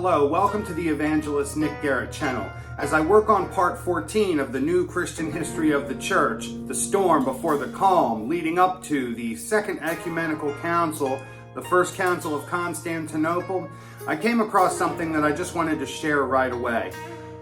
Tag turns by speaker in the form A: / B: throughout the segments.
A: Hello, welcome to the Evangelist Nick Garrett channel. As I work on part 14 of the new Christian history of the church, the storm before the calm, leading up to the Second Ecumenical Council, the First Council of Constantinople, I came across something that I just wanted to share right away.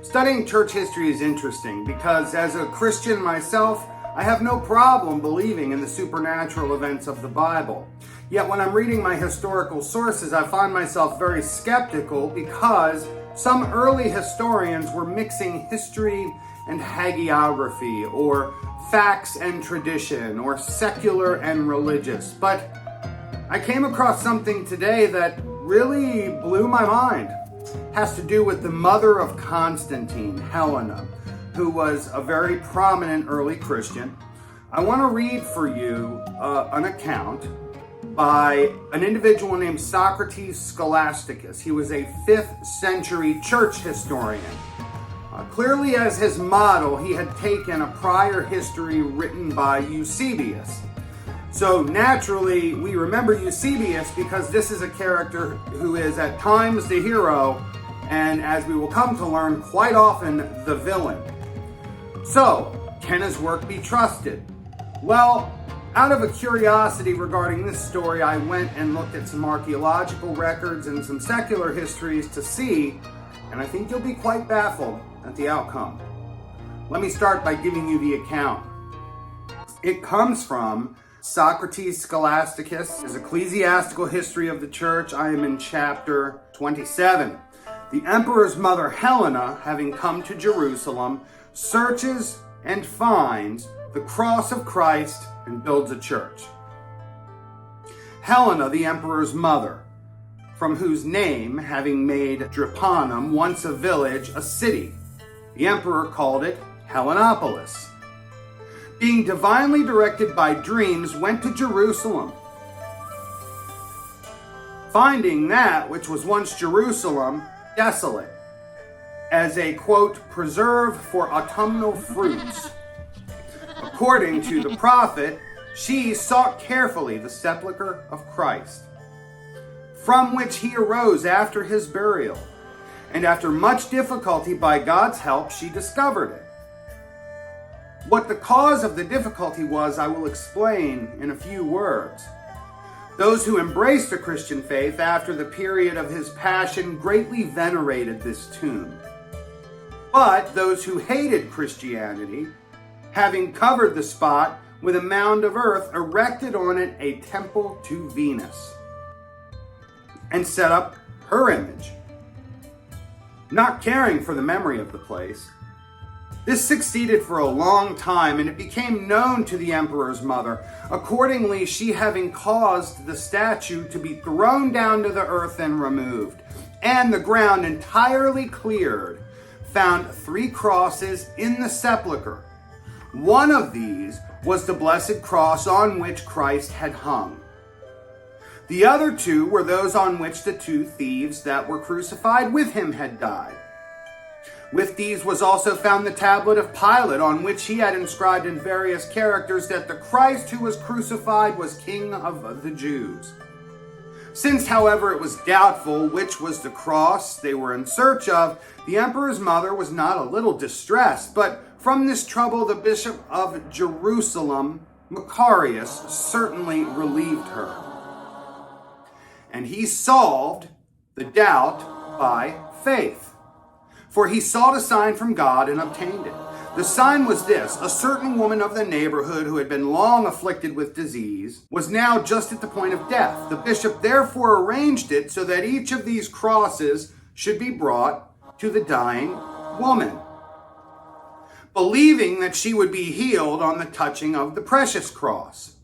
A: Studying church history is interesting because as a Christian myself, I have no problem believing in the supernatural events of the Bible. Yet when I'm reading my historical sources, I find myself very skeptical because some early historians were mixing history and hagiography, or facts and tradition, or secular and religious. But I came across something today that really blew my mind. It has to do with the mother of Constantine, Helena, who was a very prominent early Christian. I want to read for you an account by an individual named Socrates Scholasticus. He was a 5th century church historian. Clearly as his model, he had taken a prior history written by Eusebius. So naturally, we remember Eusebius because this is a character who is at times the hero, and as we will come to learn, quite often the villain. So, can his work be trusted? Well, out of a curiosity regarding this story, I went and looked at some archaeological records and some secular histories to see, and I think you'll be quite baffled at the outcome. Let me start by giving you the account. It comes from Socrates Scholasticus, his Ecclesiastical History of the Church. I am in chapter 27. The emperor's mother Helena, having come to Jerusalem, searches and finds the cross of Christ and builds a church. Helena, the emperor's mother, from whose name, having made Drepanum, once a village, a city, the emperor called it Helenopolis. Being divinely directed by dreams, went to Jerusalem. Finding that which was once Jerusalem desolate, as a, quote, preserve for autumnal fruits. According to the prophet, she sought carefully the sepulchre of Christ, from which he arose after his burial, and after much difficulty by God's help, she discovered it. What the cause of the difficulty was, I will explain in a few words. Those who embraced the Christian faith after the period of his passion greatly venerated this tomb. But those who hated Christianity, having covered the spot with a mound of earth, erected on it a temple to Venus, and set up her image, not caring for the memory of the place. This succeeded for a long time, and it became known to the emperor's mother. Accordingly, she, having caused the statue to be thrown down to the earth and removed, and the ground entirely cleared, found 3 crosses in the sepulchre. One of these was the blessed cross on which Christ had hung. The other 2 were those on which the 2 thieves that were crucified with him had died. With these was also found the tablet of Pilate, on which he had inscribed in various characters that the Christ who was crucified was King of the Jews. Since, however, it was doubtful which was the cross they were in search of, the emperor's mother was not a little distressed, but from this trouble the bishop of Jerusalem, Macarius, certainly relieved her. And he solved the doubt by faith. For he sought a sign from God and obtained it. The sign was this: a certain woman of the neighborhood who had been long afflicted with disease was now just at the point of death. The bishop therefore arranged it so that each of these crosses should be brought to the dying woman, believing that she would be healed on the touching of the precious cross.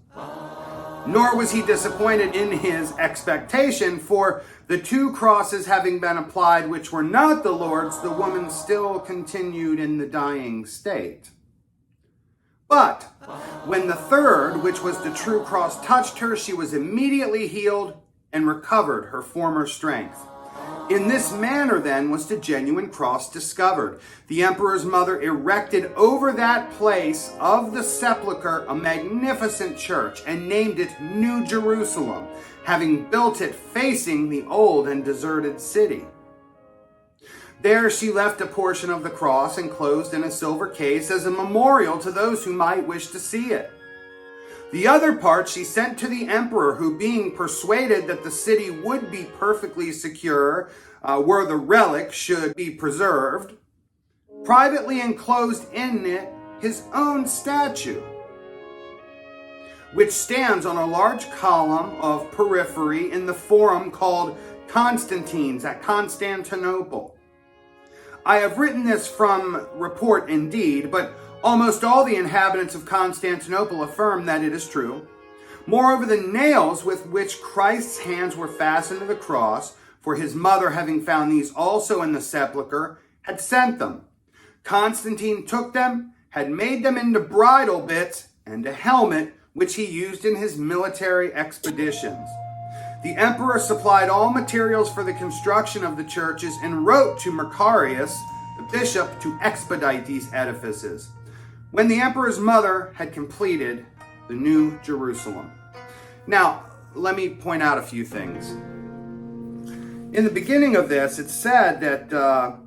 A: Nor was he disappointed in his expectation, for the 2 crosses having been applied which were not the Lord's, the woman still continued in the dying state. But when the 3rd, which was the true cross, touched her, she was immediately healed and recovered her former strength. In this manner, then, was the genuine cross discovered. The emperor's mother erected over that place of the sepulchre a magnificent church and named it New Jerusalem, having built it facing the old and deserted city. There she left a portion of the cross enclosed in a silver case as a memorial to those who might wish to see it. The other part she sent to the emperor, who, being persuaded that the city would be perfectly secure where the relic should be preserved, privately enclosed in it his own statue, which stands on a large column of periphery in the forum called Constantine's at Constantinople. I have written this from report indeed, but almost all the inhabitants of Constantinople affirm that it is true. Moreover, the nails with which Christ's hands were fastened to the cross, for his mother, having found these also in the sepulchre, had sent them. Constantine took them, had made them into bridle bits and a helmet, which he used in his military expeditions. The emperor supplied all materials for the construction of the churches and wrote to Mercurius, the bishop, to expedite these edifices. When the emperor's mother had completed the New Jerusalem. Now, let me point out a few things. In the beginning of this, it said that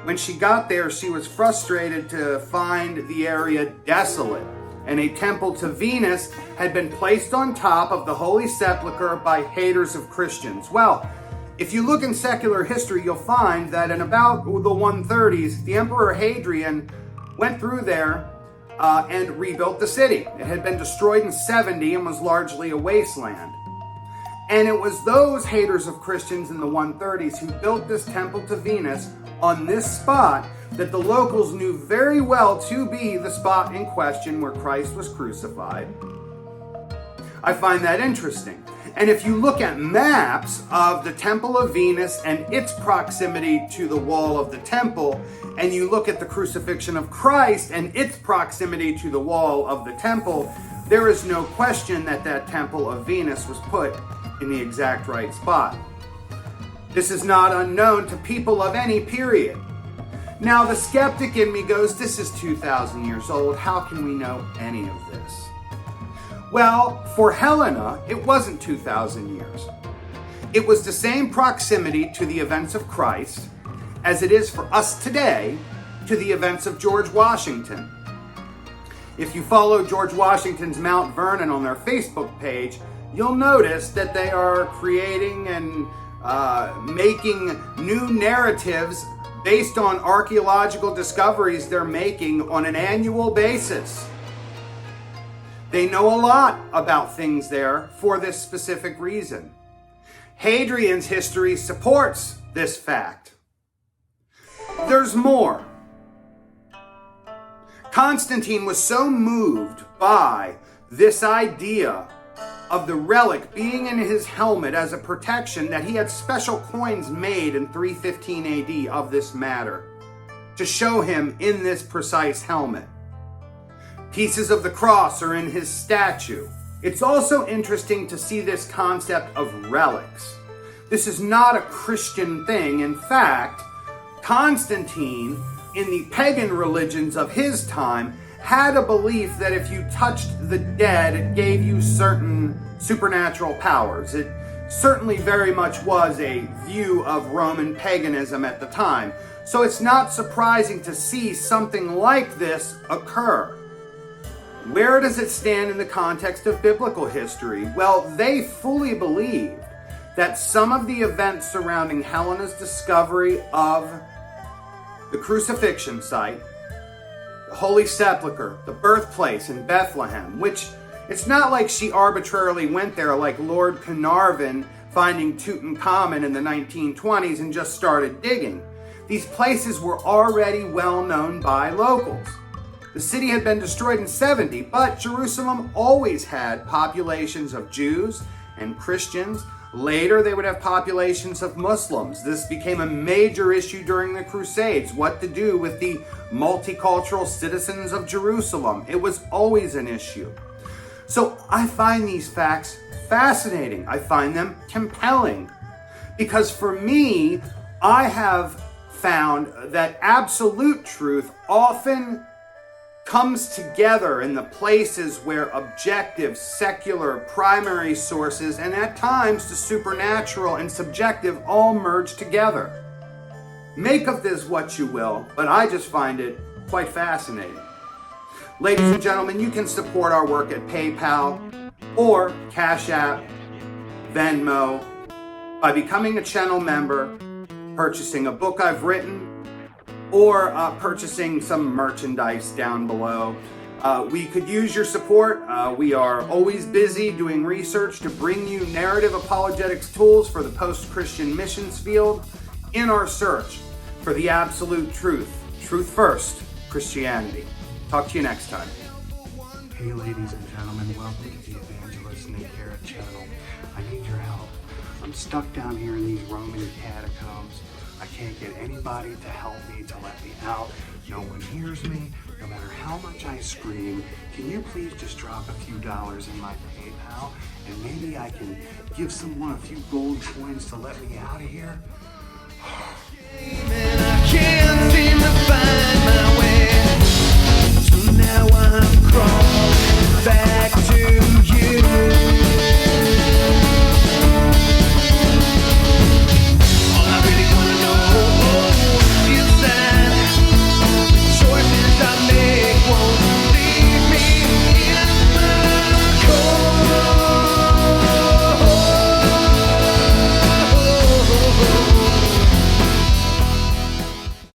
A: when she got there, she was frustrated to find the area desolate, and a temple to Venus had been placed on top of the Holy Sepulchre by haters of Christians. Well, if you look in secular history, you'll find that in about the 130s, the Emperor Hadrian went through there and rebuilt the city. It had been destroyed in 70 and was largely a wasteland. And it was those haters of Christians in the 130s who built this temple to Venus on this spot that the locals knew very well to be the spot in question where Christ was crucified. I find that interesting. And if you look at maps of the Temple of Venus and its proximity to the wall of the temple, and you look at the crucifixion of Christ and its proximity to the wall of the temple, there is no question that that Temple of Venus was put in the exact right spot. This is not unknown to people of any period. Now, the skeptic in me goes, this is 2,000 years old. How can we know any of this? Well, for Helena, it wasn't 2,000 years. It was the same proximity to the events of Christ as it is for us today to the events of George Washington. If you follow George Washington's Mount Vernon on their Facebook page, you'll notice that they are creating and making new narratives based on archaeological discoveries they're making on an annual basis. They know a lot about things there for this specific reason. Hadrian's history supports this fact. There's more. Constantine was so moved by this idea of the relic being in his helmet as a protection that he had special coins made in 315 AD of this matter to show him in this precise helmet. Pieces of the cross are in his statue. It's also interesting to see this concept of relics. This is not a Christian thing. In fact, Constantine, in the pagan religions of his time, had a belief that if you touched the dead, it gave you certain supernatural powers. It certainly very much was a view of Roman paganism at the time. So it's not surprising to see something like this occur. Where does it stand in the context of biblical history? Well, they fully believed that some of the events surrounding Helena's discovery of the crucifixion site, the Holy Sepulchre, the birthplace in Bethlehem, which it's not like she arbitrarily went there like Lord Carnarvon finding Tutankhamun in the 1920s and just started digging. These places were already well known by locals. The city had been destroyed in 70, but Jerusalem always had populations of Jews and Christians. Later, they would have populations of Muslims. This became a major issue during the Crusades, what to do with the multicultural citizens of Jerusalem. It was always an issue. So I find these facts fascinating. I find them compelling. Because for me, I have found that absolute truth often comes together in the places where objective, secular, primary sources, and at times the supernatural and subjective all merge together. Make of this what you will, but I just find it quite fascinating. Ladies and gentlemen, you can support our work at PayPal or Cashapp, Venmo, by becoming a channel member, purchasing a book I've written, or purchasing some merchandise down below. We could use your support. We are always busy doing research to bring you narrative apologetics tools for the post-Christian missions field in our search for the absolute truth. Truth first, Christianity. Talk to you next time.
B: Hey ladies and gentlemen, welcome to the Evangelist Nick Garrett channel. I need your help. I'm stuck down here in these Roman catacombs. I can't get anybody to help me, to let me out. No one hears me, no matter how much I scream. Can you please just drop a few dollars in my PayPal and maybe I can give someone a few gold coins to let me out of here?